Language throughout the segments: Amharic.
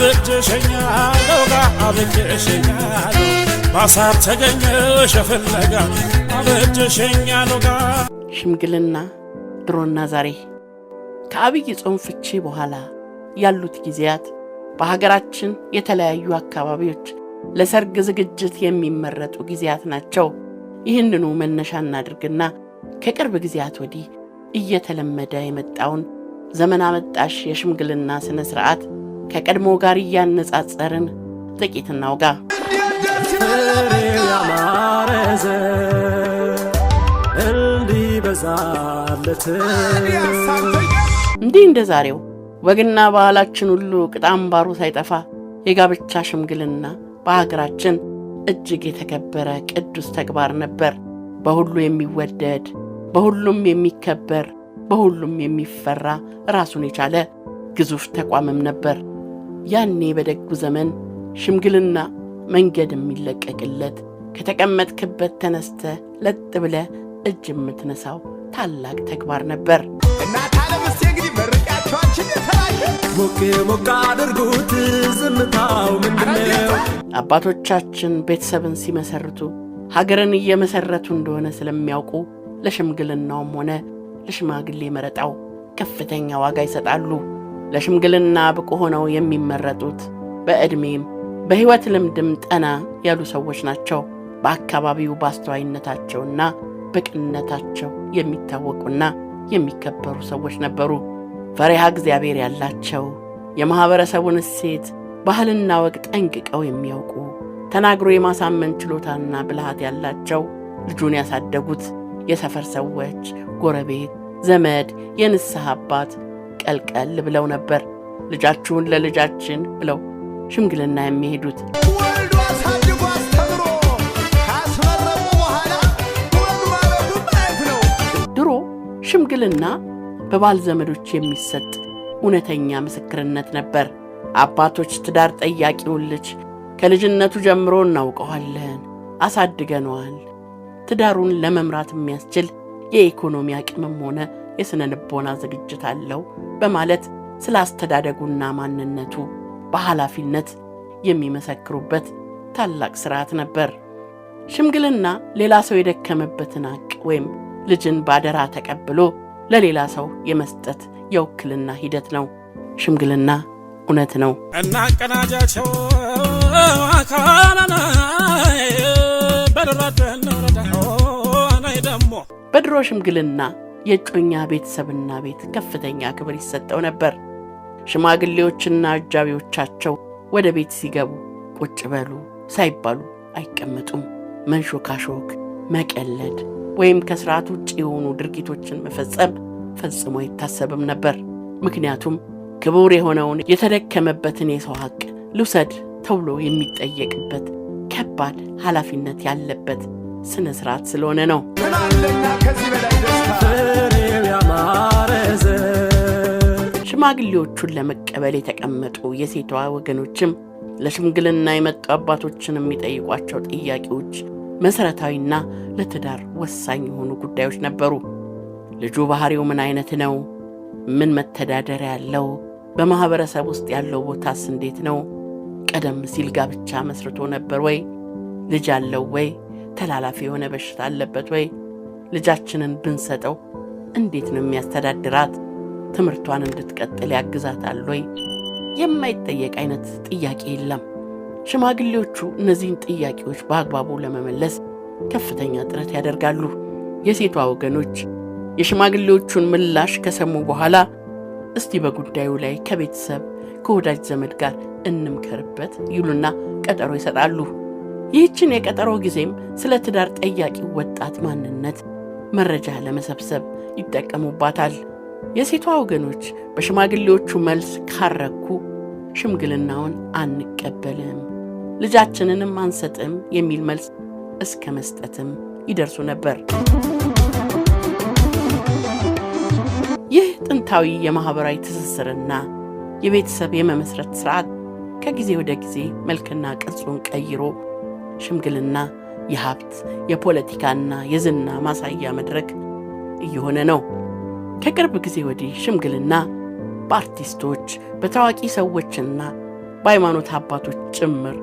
አብጀሸኛለሁ አብጀሸኛለሁ ባሳብ ተገኘሽ ፍለጋ አብጀሸኛለሁ ሽምግልና ድሮና ዛሬ ከአብይ ጾም ፍቺ በኋላ ያሉት ጊዜያት በሀገራችን የተለያዩ አካባቢዎች ለሰርግ ዝግጅት የሚመረጡ ጊዜያት ናቸው። ይህንኑ መነሻ እናድርግና ከቅርብ ጊዜያት ወዲህ እየተለመደ የመጣውን ዘመን አመጣሽ የሽምግልና ስነ ስርዓት ከቀድሞ ጋር እያነጻጸርን ጥቂት እናውጋ። እንዲህ እንደ ዛሬው ወግና ባህላችን ሁሉ ቅጣም ባሩ ሳይጠፋ የጋብቻ ሽምግልና በሀገራችን እጅግ የተከበረ ቅዱስ ተግባር ነበር። በሁሉ የሚወደድ፣ በሁሉም የሚከበር፣ በሁሉም የሚፈራ ራሱን የቻለ ግዙፍ ተቋምም ነበር። ያኔ በደጉ ዘመን ሽምግልና መንገድ የሚለቀቅለት ከተቀመጥክበት ተነስተ ለጥ ብለ እጅ የምትነሳው ታላቅ ተግባር ነበር። እናት ዓለም እንግዲህ መርቃቸዋችን ተራየ ሞቅ አድርጉት ዝምታው ምንድነው? አባቶቻችን ቤተሰብን ሲመሰርቱ ሀገርን እየመሰረቱ እንደሆነ ስለሚያውቁ ለሽምግልናውም ሆነ ለሽማግሌ መረጣው ከፍተኛ ዋጋ ይሰጣሉ። ለሽምግልና ብቁ ሆነው የሚመረጡት በእድሜም በህይወት ልምድም ጠና ያሉ ሰዎች ናቸው። በአካባቢው ባስተዋይነታቸውና በቅንነታቸው የሚታወቁና የሚከበሩ ሰዎች ነበሩ። ፈሪሃ እግዚአብሔር ያላቸው፣ የማህበረሰቡን እሴት ባህልና ወግ ጠንቅቀው የሚያውቁ፣ ተናግሮ የማሳመን ችሎታና ብልሃት ያላቸው፣ ልጁን ያሳደጉት የሰፈር ሰዎች፣ ጎረቤት፣ ዘመድ፣ የንስሐ አባት ቀልቀል ብለው ነበር ልጃችሁን ለልጃችን ብለው ሽምግልና የሚሄዱት። ወልዶ አሳድጎ አስተምሮ ካስመረቁ በኋላ ወልዶ ማለዱ ማለት ነው። ድሮ ሽምግልና በባል ዘመዶች የሚሰጥ እውነተኛ ምስክርነት ነበር። አባቶች ትዳር ጠያቂውን ልጅ ከልጅነቱ ጀምሮ እናውቀዋለን፣ አሳድገነዋል፣ ትዳሩን ለመምራት የሚያስችል የኢኮኖሚ አቅምም ሆነ የስነ ልቦና ዝግጅት አለው በማለት ስለ አስተዳደጉና ማንነቱ በኃላፊነት የሚመሰክሩበት ታላቅ ሥርዓት ነበር። ሽምግልና ሌላ ሰው የደከመበትን ሐቅ ወይም ልጅን ባደራ ተቀብሎ ለሌላ ሰው የመስጠት የውክልና ሂደት ነው። ሽምግልና እውነት ነው እና ቀናጃቸው አካላና በደረደን ወረዳው ናይ ደሞ በድሮ ሽምግልና የጮኛ ቤተሰብና ቤት ከፍተኛ ክብር ይሰጠው ነበር። ሽማግሌዎችና አጃቢዎቻቸው ወደ ቤት ሲገቡ ቁጭ በሉ ሳይባሉ አይቀመጡም። መንሾካሾክ፣ መቀለድ ወይም ከሥርዓት ውጭ የሆኑ ድርጊቶችን መፈጸም ፈጽሞ አይታሰብም ነበር። ምክንያቱም ክቡር የሆነውን የተደከመበትን የሰው ሐቅ ልውሰድ ተብሎ የሚጠየቅበት ከባድ ኃላፊነት ያለበት ስነ ስርዓት ስለሆነ ነው። ሽማግሌዎቹን ለመቀበል የተቀመጡ የሴቷ ወገኖችም ለሽምግልና የመጡ አባቶችን የሚጠይቋቸው ጥያቄዎች መሰረታዊና ለትዳር ወሳኝ የሆኑ ጉዳዮች ነበሩ። ልጁ ባህሪው ምን አይነት ነው? ምን መተዳደሪያ ያለው? በማህበረሰብ ውስጥ ያለው ቦታስ እንዴት ነው? ቀደም ሲል ጋብቻ መስርቶ ነበር ወይ? ልጅ አለው ወይ? ተላላፊ የሆነ በሽታ አለበት ወይ? ልጃችንን ብንሰጠው እንዴት ነው የሚያስተዳድራት? ትምህርቷን እንድትቀጥል ያግዛታል ወይ? የማይጠየቅ አይነት ጥያቄ የለም። ሽማግሌዎቹ እነዚህን ጥያቄዎች በአግባቡ ለመመለስ ከፍተኛ ጥረት ያደርጋሉ። የሴቷ ወገኖች የሽማግሌዎቹን ምላሽ ከሰሙ በኋላ እስቲ በጉዳዩ ላይ ከቤተሰብ ከወዳጅ ዘመድ ጋር እንምከርበት ይሉና ቀጠሮ ይሰጣሉ። ይህችን የቀጠሮ ጊዜም ስለ ትዳር ጠያቂው ወጣት ማንነት መረጃ ለመሰብሰብ ይጠቀሙባታል። የሴቷ ወገኖች በሽማግሌዎቹ መልስ ካረኩ ሽምግልናውን አንቀበልም፣ ልጃችንንም አንሰጥም የሚል መልስ እስከ መስጠትም ይደርሱ ነበር። ይህ ጥንታዊ የማህበራዊ ትስስርና የቤተሰብ የመመስረት ሥርዓት ከጊዜ ወደ ጊዜ መልክና ቅርጹን ቀይሮ ሽምግልና የሀብት የፖለቲካና የዝና ማሳያ መድረክ እየሆነ ነው። ከቅርብ ጊዜ ወዲህ ሽምግልና በአርቲስቶች በታዋቂ ሰዎችና በሃይማኖት አባቶች ጭምር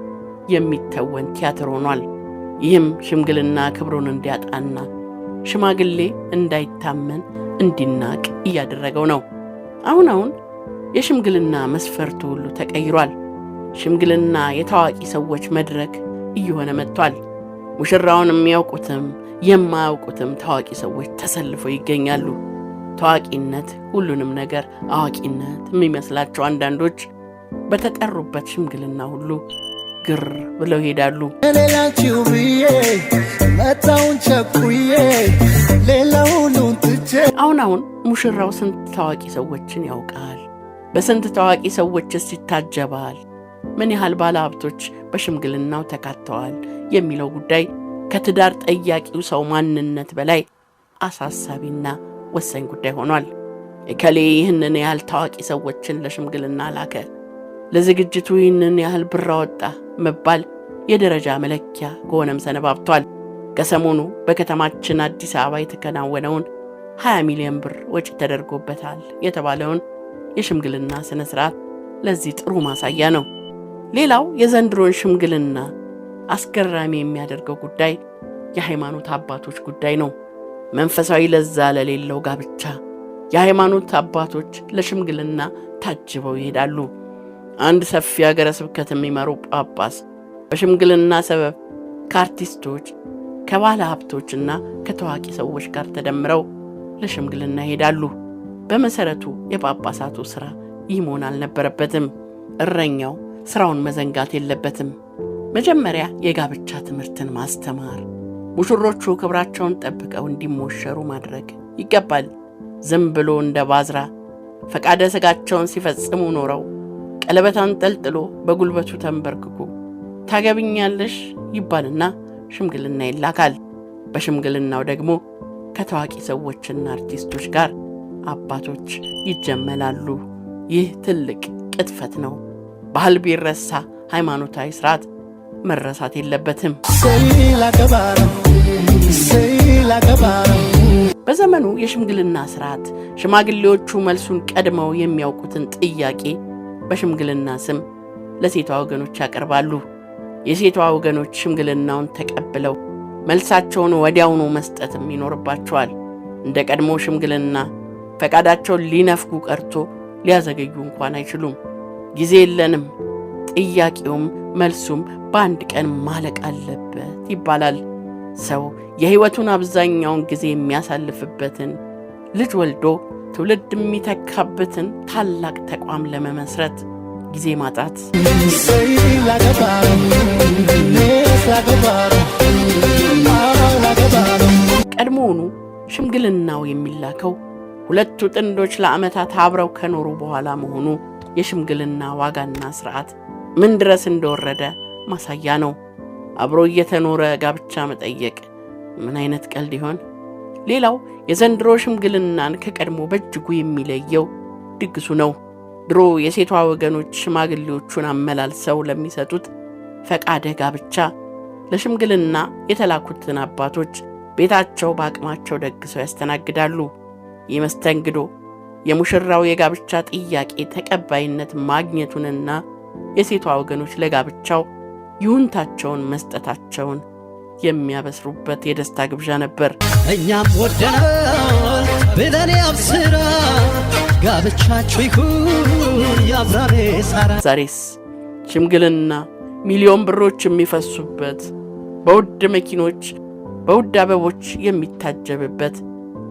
የሚተወን ቲያትር ሆኗል። ይህም ሽምግልና ክብሩን እንዲያጣና ሽማግሌ እንዳይታመን እንዲናቅ እያደረገው ነው። አሁን የሽምግልና መስፈርቱ ሁሉ ተቀይሯል። ሽምግልና የታዋቂ ሰዎች መድረክ እየሆነ መጥቷል። ሙሽራውን የሚያውቁትም የማያውቁትም ታዋቂ ሰዎች ተሰልፈው ይገኛሉ። ታዋቂነት ሁሉንም ነገር አዋቂነት የሚመስላቸው አንዳንዶች በተጠሩበት ሽምግልና ሁሉ ግር ብለው ይሄዳሉ። ሌላችሁ ብዬ መጣውን ቸኩዬ ሌላው ሁሉን ትቼ። አሁን ሙሽራው ስንት ታዋቂ ሰዎችን ያውቃል? በስንት ታዋቂ ሰዎችስ ይታጀባል? ምን ያህል ባለሀብቶች በሽምግልናው ተካተዋል? የሚለው ጉዳይ ከትዳር ጠያቂው ሰው ማንነት በላይ አሳሳቢና ወሳኝ ጉዳይ ሆኗል። እከሌ ይህንን ያህል ታዋቂ ሰዎችን ለሽምግልና ላከ፣ ለዝግጅቱ ይህንን ያህል ብር አወጣ መባል የደረጃ መለኪያ ከሆነም ሰነባብቷል። ከሰሞኑ በከተማችን አዲስ አበባ የተከናወነውን 20 ሚሊዮን ብር ወጪ ተደርጎበታል የተባለውን የሽምግልና ስነ ስርዓት ለዚህ ጥሩ ማሳያ ነው። ሌላው የዘንድሮን ሽምግልና አስገራሚ የሚያደርገው ጉዳይ የሃይማኖት አባቶች ጉዳይ ነው። መንፈሳዊ ለዛ ለሌለው ጋብቻ የሃይማኖት አባቶች ለሽምግልና ታጅበው ይሄዳሉ። አንድ ሰፊ ሀገረ ስብከት የሚመሩ ጳጳስ በሽምግልና ሰበብ ከአርቲስቶች ከባለ ሀብቶችና ከታዋቂ ሰዎች ጋር ተደምረው ለሽምግልና ይሄዳሉ። በመሰረቱ የጳጳሳቱ ሥራ ይህ መሆን አልነበረበትም። እረኛው ሥራውን መዘንጋት የለበትም። መጀመሪያ የጋብቻ ትምህርትን ማስተማር፣ ሙሽሮቹ ክብራቸውን ጠብቀው እንዲሞሸሩ ማድረግ ይገባል። ዝም ብሎ እንደ ባዝራ ፈቃደ ሥጋቸውን ሲፈጽሙ ኖረው ቀለበት አንጠልጥሎ በጉልበቱ ተንበርክኮ ታገብኛለሽ ይባልና ሽምግልና ይላካል። በሽምግልናው ደግሞ ከታዋቂ ሰዎችና አርቲስቶች ጋር አባቶች ይጀመላሉ። ይህ ትልቅ ቅጥፈት ነው። ባህል ቢረሳ ሃይማኖታዊ ሥርዓት መረሳት የለበትም። በዘመኑ የሽምግልና ሥርዓት ሽማግሌዎቹ መልሱን ቀድመው የሚያውቁትን ጥያቄ በሽምግልና ስም ለሴቷ ወገኖች ያቀርባሉ። የሴቷ ወገኖች ሽምግልናውን ተቀብለው መልሳቸውን ወዲያውኑ መስጠትም ይኖርባቸዋል። እንደ ቀድሞ ሽምግልና ፈቃዳቸውን ሊነፍጉ ቀርቶ ሊያዘገዩ እንኳን አይችሉም። ጊዜ የለንም፣ ጥያቄውም መልሱም በአንድ ቀን ማለቅ አለበት ይባላል። ሰው የሕይወቱን አብዛኛውን ጊዜ የሚያሳልፍበትን ልጅ ወልዶ ትውልድ የሚተካበትን ታላቅ ተቋም ለመመስረት ጊዜ ማጣት ቀድሞውኑ ሽምግልናው የሚላከው ሁለቱ ጥንዶች ለዓመታት አብረው ከኖሩ በኋላ መሆኑ የሽምግልና ዋጋና ሥርዓት ምን ድረስ እንደወረደ ማሳያ ነው። አብሮ እየተኖረ ጋብቻ መጠየቅ ምን አይነት ቀልድ ይሆን? ሌላው የዘንድሮ ሽምግልናን ከቀድሞ በእጅጉ የሚለየው ድግሱ ነው። ድሮ የሴቷ ወገኖች ሽማግሌዎቹን አመላልሰው ለሚሰጡት ፈቃደ ጋብቻ ለሽምግልና የተላኩትን አባቶች ቤታቸው በአቅማቸው ደግሰው ያስተናግዳሉ። ይህ መስተንግዶ የሙሽራው የጋብቻ ጥያቄ ተቀባይነት ማግኘቱንና የሴቷ ወገኖች ለጋብቻው ይሁንታቸውን መስጠታቸውን የሚያበስሩበት የደስታ ግብዣ ነበር። እኛም ወደናል ብለን ያብስራ ጋብቻችሁ ይሁን ያብራሬ ሳራ። ዛሬስ ሽምግልና ሚሊዮን ብሮች የሚፈሱበት፣ በውድ መኪኖች በውድ አበቦች የሚታጀብበት፣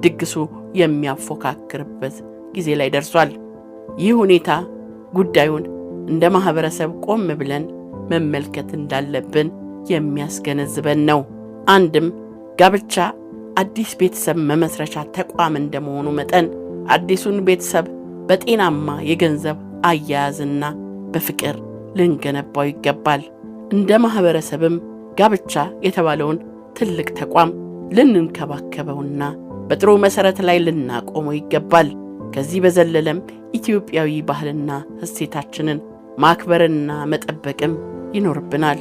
ድግሱ የሚያፎካክርበት ጊዜ ላይ ደርሷል። ይህ ሁኔታ ጉዳዩን እንደ ማህበረሰብ ቆም ብለን መመልከት እንዳለብን የሚያስገነዝበን ነው። አንድም ጋብቻ አዲስ ቤተሰብ መመስረቻ ተቋም እንደመሆኑ መጠን አዲሱን ቤተሰብ በጤናማ የገንዘብ አያያዝና በፍቅር ልንገነባው ይገባል። እንደ ማህበረሰብም ጋብቻ የተባለውን ትልቅ ተቋም ልንንከባከበውና በጥሩ መሰረት ላይ ልናቆመው ይገባል። ከዚህ በዘለለም ኢትዮጵያዊ ባህልና እሴታችንን ማክበርና መጠበቅም ይኖርብናል።